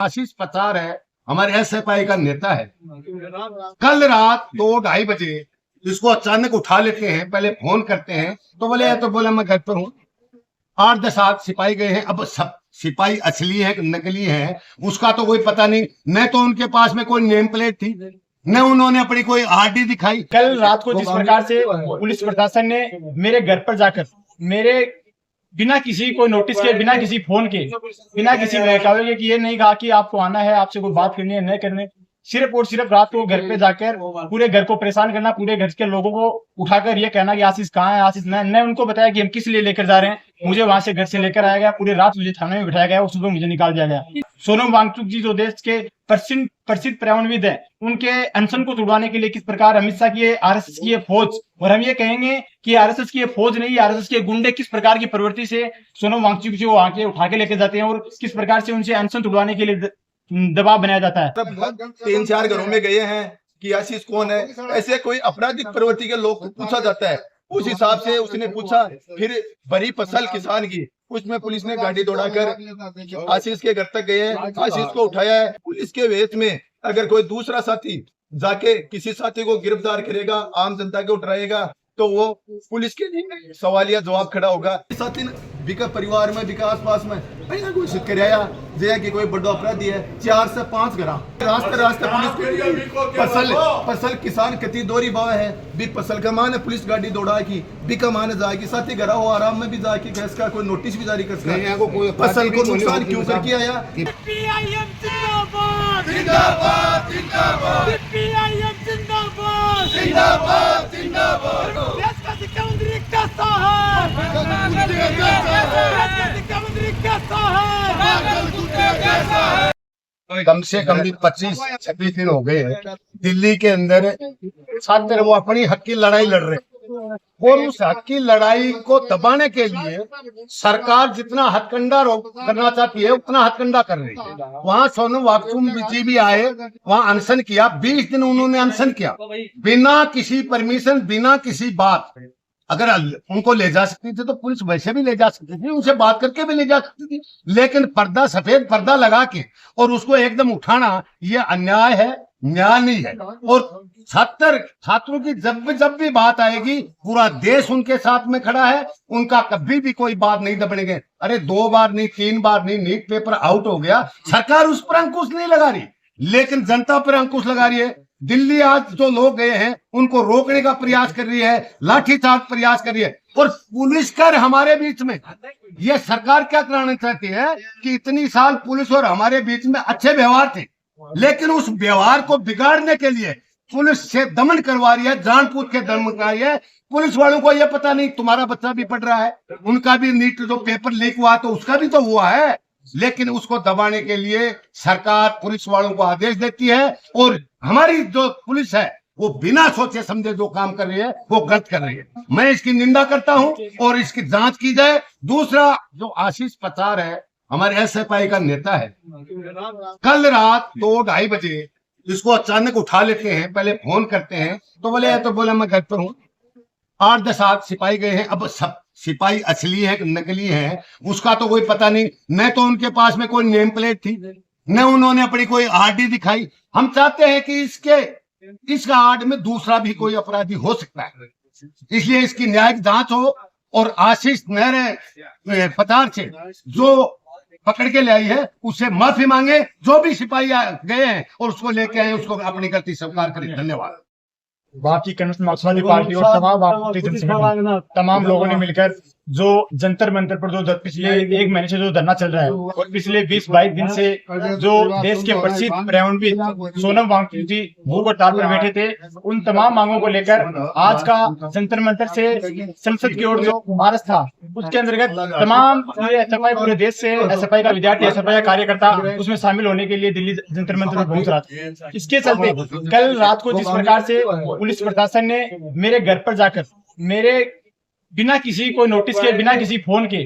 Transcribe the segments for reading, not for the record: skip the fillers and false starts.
आशीष पतार है, हमारे एसएफआई का नेता है। कल रात 2-2:30 बजे इसको अचानक उठा लेते हैं, पहले फोन करते हैं तो बोले मैं घर पर हूँ। 8-10 सिपाही गए हैं। अब सब सिपाही असली है नकली है उसका तो कोई पता नहीं। न तो उनके पास में कोई नेम प्लेट थी, न उन्होंने अपनी कोई आरडी दिखाई। कल रात को जिस प्रकार से पुलिस प्रशासन ने मेरे घर पर जाकर मेरे बिना किसी को नोटिस के, बिना किसी फोन के, बिना किसी बहकावे के, ये नहीं कहा कि आपको आना है, आपसे कोई बात करनी है, नहीं करने, सिर्फ और सिर्फ रात को घर पे जाकर पूरे घर को परेशान करना, पूरे घर के लोगों को उठाकर ये कहना कि आशीष कहाँ है, आशीष ने उनको बताया कि हम किस लिए लेकर जा रहे हैं। मुझे वहां से घर से लेकर आया गया, पूरी रात मुझे थाने में बिठाया गया और सुबह मुझे निकाल दिया गया। सोनम वांगचुक जी जो देश के प्रसिद्ध पर्यावरणविद है, उनके अनशन को तुड़वाने के लिए किस प्रकार अमित शाह की आरएसएस की फौज, और हम ये कहेंगे कि आरएसएस की फौज नहीं, आरएसएस के गुंडे किस प्रकार की प्रवृत्ति से सोनम वांगचुक जी को आके उठा के लेकर जाते हैं और किस प्रकार से उनसे अनशन तुड़वाने के लिए दबाव बनाया जाता है। 3-4 घरों में गए हैं कि आशीष कौन है, ऐसे कोई आपराधिक प्रवृत्ति के लोग पूछा जाता है। उस हिसाब से उसने पूछा, फिर बड़ी फसल किसान की, उसमें पुलिस ने गाड़ी दौड़ाकर आशीष के घर तक गए हैं, आशीष को उठाया है। पुलिस के वेश में अगर कोई दूसरा साथी जाके किसी साथी को गिरफ्तार करेगा, आम जनता को उठाएगा, तो वो पुलिस के लिए सवालिया जवाब खड़ा होगा। साथी बिका परिवार में, बिका आसपास में कोई शिकाया जे कि कोई बड़ा अपराधी है, 4 से 5 घर रास्ते पुलिस फसल किसान कति दोरी बाव है भी फसल का मान पुलिस गाड़ी दौड़ा की बिका मान जाएगी, साथी घर हो आराम में भी जाके गैस का कोई नोटिस भी जारी कर सकता, फसल को नुकसान क्यों करके आया। कम से कम भी 25-26 दिन हो गए हैं दिल्ली के अंदर छात्र वो अपनी हक की लड़ाई लड़ रहे हैं, और उस हक की लड़ाई को दबाने के लिए सरकार जितना हथकंडा करना चाहती है उतना हथकंडा कर रही है। वहाँ सोनम वांगचुक जी भी आए, वहाँ अनशन किया, 20 दिन उन्होंने अनशन किया बिना किसी परमिशन, बिना किसी बात। अगर उनको ले जा सकती थी तो पुलिस वैसे भी ले जा सकती थी, उनसे बात करके भी ले जा सकती थी, लेकिन पर्दा, सफेद पर्दा लगा के और उसको एकदम उठाना ये अन्याय है, न्याय नहीं है। और छात्रों की जब भी बात आएगी पूरा देश उनके साथ में खड़ा है, उनका कभी भी कोई बात नहीं दबनेंगे। अरे 2 बार नहीं, 3 बार नहीं, नीट पेपर आउट हो गया, सरकार उस पर अंकुश नहीं लगा रही, लेकिन जनता पर अंकुश लगा रही है। दिल्ली आज जो लोग गए हैं उनको रोकने का प्रयास कर रही है, लाठीचार्ज प्रयास कर रही है, और पुलिस कर हमारे बीच में ये सरकार क्या कराना चाहती है कि इतनी साल पुलिस और हमारे बीच में अच्छे व्यवहार थे, लेकिन उस व्यवहार को बिगाड़ने के लिए पुलिस से दमन करवा रही है, जानबूझ के दमन करवा रही है। पुलिस वालों को यह पता नहीं तुम्हारा बच्चा भी पढ़ रहा है, उनका भी नीट जो पेपर लीक हुआ तो उसका भी तो हुआ है, लेकिन उसको दबाने के लिए सरकार पुलिस वालों को आदेश देती है, और हमारी जो पुलिस है वो बिना सोचे समझे जो काम कर रही है वो गलत कर रही है। मैं इसकी निंदा करता हूं और इसकी जांच की जाए। दूसरा, जो आशीष पतार है, हमारे एसएफआई का नेता है, कल रात 2-2:30 बजे इसको अचानक उठा लेते हैं, पहले फोन करते हैं तो बोले मैं घर पर हूँ। 8-10 सिपाही गए हैं। अब सब सिपाही असली है नकली है उसका तो कोई पता नहीं। न तो उनके पास में कोई नेम प्लेट थी, न उन्होंने अपनी कोई आरडी दिखाई। हम चाहते हैं कि इसका आड़ में दूसरा भी कोई अपराधी हो सकता है, इसलिए इसकी न्यायिक जांच हो और आशीष मेरे पतार से जो पकड़ के ले आई है उससे माफी मांगे। जो भी सिपाही गए हैं और उसको लेके आए उसको अपनी गलती स्वीकार करें। धन्यवाद। भारतीय कम्युनिस्ट मार्क्सवादी पार्टी और तमाम लोगों ने मिलकर जो जंतर मंतर पर जो पिछले 1 महीने से जो धरना चल रहा है और पिछले 20-22 दिन से जो देश के प्रसिद्ध पर्यावरणविद सोनम वांगचुक जी भूख हड़ताल पर बैठे थे, उन तमाम मांगों को लेकर आज का जंतर मंतर से संसद की ओर जो मार्च था उसके अंतर्गत तमाम एसएफआई पूरे देश से एसएफआई का विद्यार्थी, एसएफआई का कार्यकर्ता उसमें शामिल होने के लिए दिल्ली जंतर मंतर पर पहुंच रहा था। इसके चलते कल रात को जिस प्रकार से पुलिस प्रशासन ने मेरे घर पर जाकर मेरे बिना किसी को नोटिस के, बिना किसी फोन के,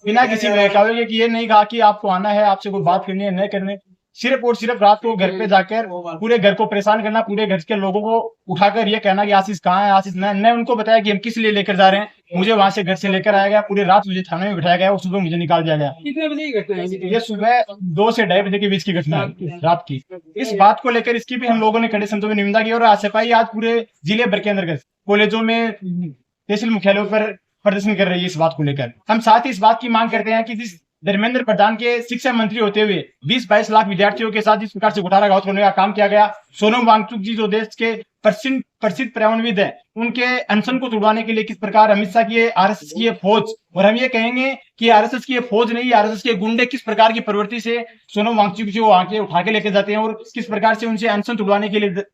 बिना किसी बहकावे के, ये नहीं कहा कि आपको आना है, आपसे कोई बात करनी है, नहीं करने, सिर्फ और सिर्फ रात को घर पे जाकर पूरे घर को परेशान करना, पूरे घर के लोगों को उठाकर ये कहना कि आशीष कहाँ है, आशीष। मैं उनको बताया कि हम किस लिए लेकर जा रहे हैं, मुझे वहां से घर से लेकर आया गया, पूरी रात मुझे थाने में बिठाया गया और सुबह मुझे निकाल दिया गया। कितने बजे की घटना है? ये सुबह 2 से 2:30 बजे के बीच की घटना है, रात की। इस बात को लेकर इसकी भी हम लोगों ने कड़े शब्दों में निंदा की और आसपाई आज पूरे जिले भर के अंदर कॉलेजों में, तहसील मुख्यालयों पर प्रदर्शन कर रही है। इस बात को लेकर हम साथ ही इस बात की मांग करते हैं कि जिस धर्मेंद्र प्रधान के शिक्षा मंत्री होते हुए 20-22 लाख विद्यार्थियों के साथ जिस प्रकार से घोटाला घात करने का काम किया गया, सोनम वांगचुक जी जो देश के प्रसिद्ध पर्यावरणविद है, उनके अनशन को तुड़वाने के लिए किस प्रकार अमित शाह की आरएसएस की फौज, और हम ये कहेंगे कि आरएसएस की फौज नहीं, आरएसएस के गुंडे किस प्रकार की प्रवृत्ति से सोनम वांगचुक जी को आके उठा के लेके जाते हैं और किस प्रकार से उनसे अनशन तुड़वाने के लिए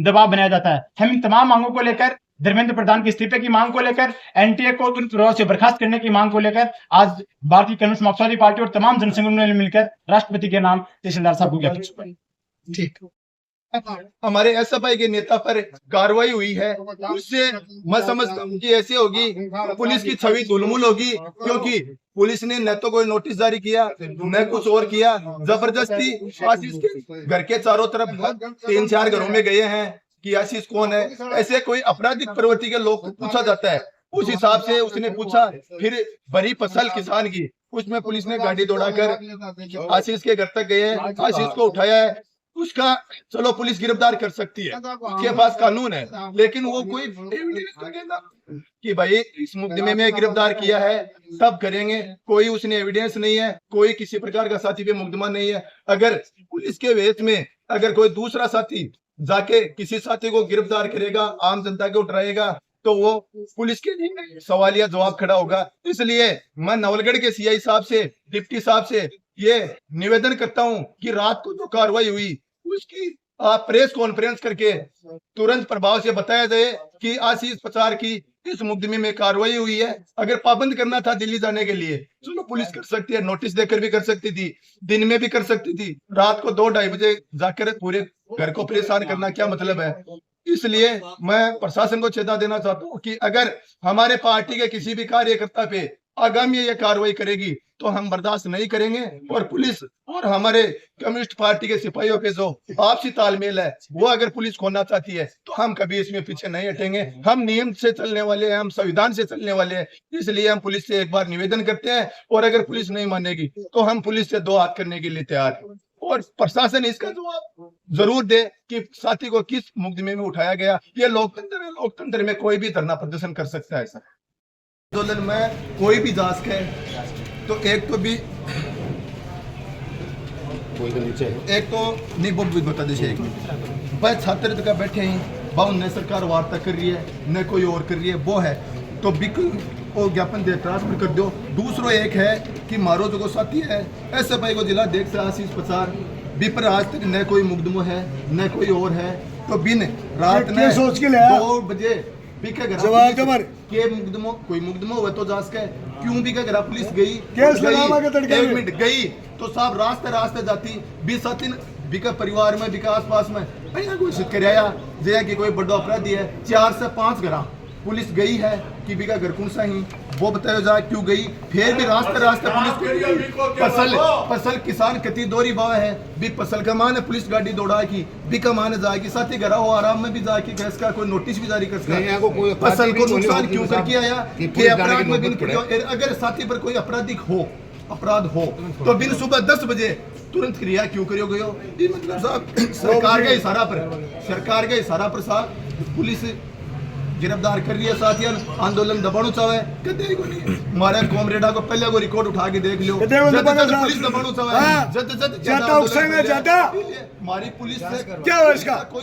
दबाव बनाया जाता है। हम इन तमाम मांगों को लेकर, धर्मेंद्र प्रधान के इस्तीफे की मांग को लेकर, एनटीए को तुरंत प्रभाव से बर्खास्त करने की मांग को लेकर आज भारतीय कम्युनिस्ट मार्क्सवादी पार्टी और तमाम जनसंगठनों ने मिलकर राष्ट्रपति के नाम तहसीलदार साहब को ज्ञापन सौंपा। ठीक, हमारे एसएफआई के नेता पर कार्रवाई हुई है, उससे मैं समझता हूँ कि ऐसी होगी, पुलिस की छवि धूलमुल होगी, क्योंकि पुलिस ने न तो कोई नोटिस जारी किया न कुछ और किया। जबरदस्ती आशीष के घर के चारों तरफ 3-4 घरों में गए हैं कि आशीष कौन है, ऐसे कोई आपराधिक प्रवृत्ति के लोग को पूछा जाता है, उस हिसाब से उसने पूछा। फिर बड़ी फसल किसान की, उसमें पुलिस ने गाड़ी दौड़ाकर आशीष के घर तक गए, आशीष को उठाया है। उसका चलो पुलिस गिरफ्तार कर सकती है, उसके पास कानून है, लेकिन वो कोई एविडेंस तो देना कि भाई इस मुकदमे में गिरफ्तार किया है तब करेंगे। कोई उसने एविडेंस नहीं है, कोई किसी प्रकार का साथी पे मुकदमा नहीं है। अगर पुलिस के वेश में अगर कोई दूसरा साथी जाके किसी साथी को गिरफ्तार करेगा, आम जनता को उठाएगा, तो वो पुलिस के लिए सवालिया जवाब खड़ा होगा। इसलिए मैं नवलगढ़ के सीआई साहब से, डिप्टी साहब से ये निवेदन करता हूं कि रात को जो कार्रवाई हुई उसकी प्रेस कॉन्फ्रेंस करके तुरंत प्रभाव से बताया जाए कि आशीष पचार की इस मुकदमे में कार्रवाई हुई है। अगर पाबंद करना था दिल्ली जाने के लिए, चलो पुलिस कर सकती है, नोटिस देकर भी कर सकती थी, दिन में भी कर सकती थी, रात को 2-2:30 बजे जाकर पूरे घर को परेशान करना क्या मतलब है। इसलिए मैं प्रशासन को चेतावनी देना चाहता हूँ कि अगर हमारे पार्टी के किसी भी कार्यकर्ता पे आगामी ये कार्रवाई करेगी तो हम बर्दाश्त नहीं करेंगे। और पुलिस और हमारे कम्युनिस्ट पार्टी के सिपाहियों के जो आपसी तालमेल है, वो अगर पुलिस खोलना चाहती है तो हम कभी इसमें पीछे नहीं हटेंगे। हम नियम से चलने वाले हैं, हम संविधान से चलने वाले हैं। इसलिए हम पुलिस से एक बार निवेदन करते हैं, और अगर पुलिस नहीं मानेगी तो हम पुलिस से 2 हाथ करने के लिए तैयार हैं। और प्रशासन इसका जवाब जरूर दे कि साथी को किस मुकदमे में उठाया गया। ये लोकतंत्र है, लोकतंत्र में कोई भी धरना प्रदर्शन कर सकता है। सर आंदोलन में कोई भी जांच है तो एक तो नहीं वो भी बता दीजिए। भाई छात्र का बैठे हैं, बाउ न सरकार वार्ता कर रही है न कोई और कर रही है, वो है तो वो ज्ञापन दे ट्रांसफर कर दो। दूसरा एक है कि मारो जो साथी है एसएफआई को जिला अध्यक्ष से आशीष पचार भी पर आज तक न कोई मुकदमा है न कोई और है, तो बिन रात ने 2 बजे के मुकदमो कोई मुकदमा हुआ तो जांच का क्यों भी का पुलिस गई 1 मिनट गई तो साहब रास्ते जाती भी साथी बिका परिवार में बिका आसपास में घोषित कराया जया कि कोई बड़ा अपराधी है। 4 से 5 घर पुलिस गई है कि बिका घर कौन सा ही वो बताया जाए क्यों गई। फिर भी रास्ते पुलिस फसल किसान कति दोरी बाव है भी फसल का मान पुलिस गाड़ी दौड़ा की बिका मान जाएगी साथी घर हो आराम में भी जाके गैस का कोई नोटिस भी जारी कर सकता फसल को नुकसान क्यों करके आया कि अपराध में बिन अगर साथी पर कोई अपराध हो तो बिन सुबह 10 बजे तुरंत क्रिया क्यों करियो गयो। ये मतलब साहब सरकार के इशारा पर साहब पुलिस गिरफ्तार कर लिया साथियों। आंदोलन दबाणु चाहे कदे को नहीं, हमारे कॉमरेडा को पहले वो रिकॉर्ड उठा के देख लो, पुलिस दबाणु चाहे ज्यादा हमारी पुलिस से क्या हो इसका कोई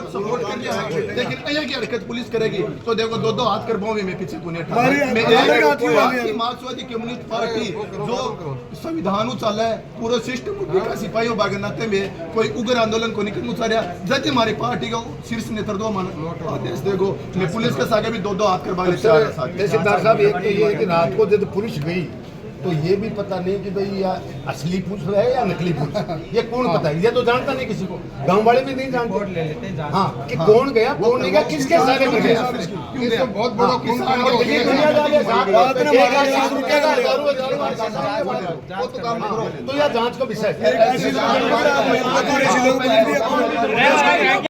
सपोर्ट कर रहा है, लेकिन अगर की हरकत पुलिस करेगी तो देखो 2 हाथ कर पाऊंगी मैं पीछे कोने मार्क्सवादी कम्युनिस्ट पार्टी जो संविधान चल है पूरा सिस्टम सिपाहियों बागे नाते में कोई उग्र आंदोलन को निकल चाह रहा जब हमारी पार्टी का शीर्ष नेतृत्व माना आदेश देखो मैं पुलिस के सागे भी 2 हाथ करवा ले। तहसीलदार साहब एक तो ये है कि रात को जब पुलिस गई तो ये भी पता नहीं कि भाई या असली पूछ रहा है या नकली पूछ रहा है, ये कौन पता है, ये तो जानता नहीं किसी को, गांव वाले भी नहीं जानते। हाँ कि कौन गया कौन नहीं गया, किसके सारे में गया, ये तो बहुत बड़ा किसान को कितनी दुनिया डाले साथ में, 1,00,000 रुपया का वो तो काम करो, तो यह जांच का विषय है।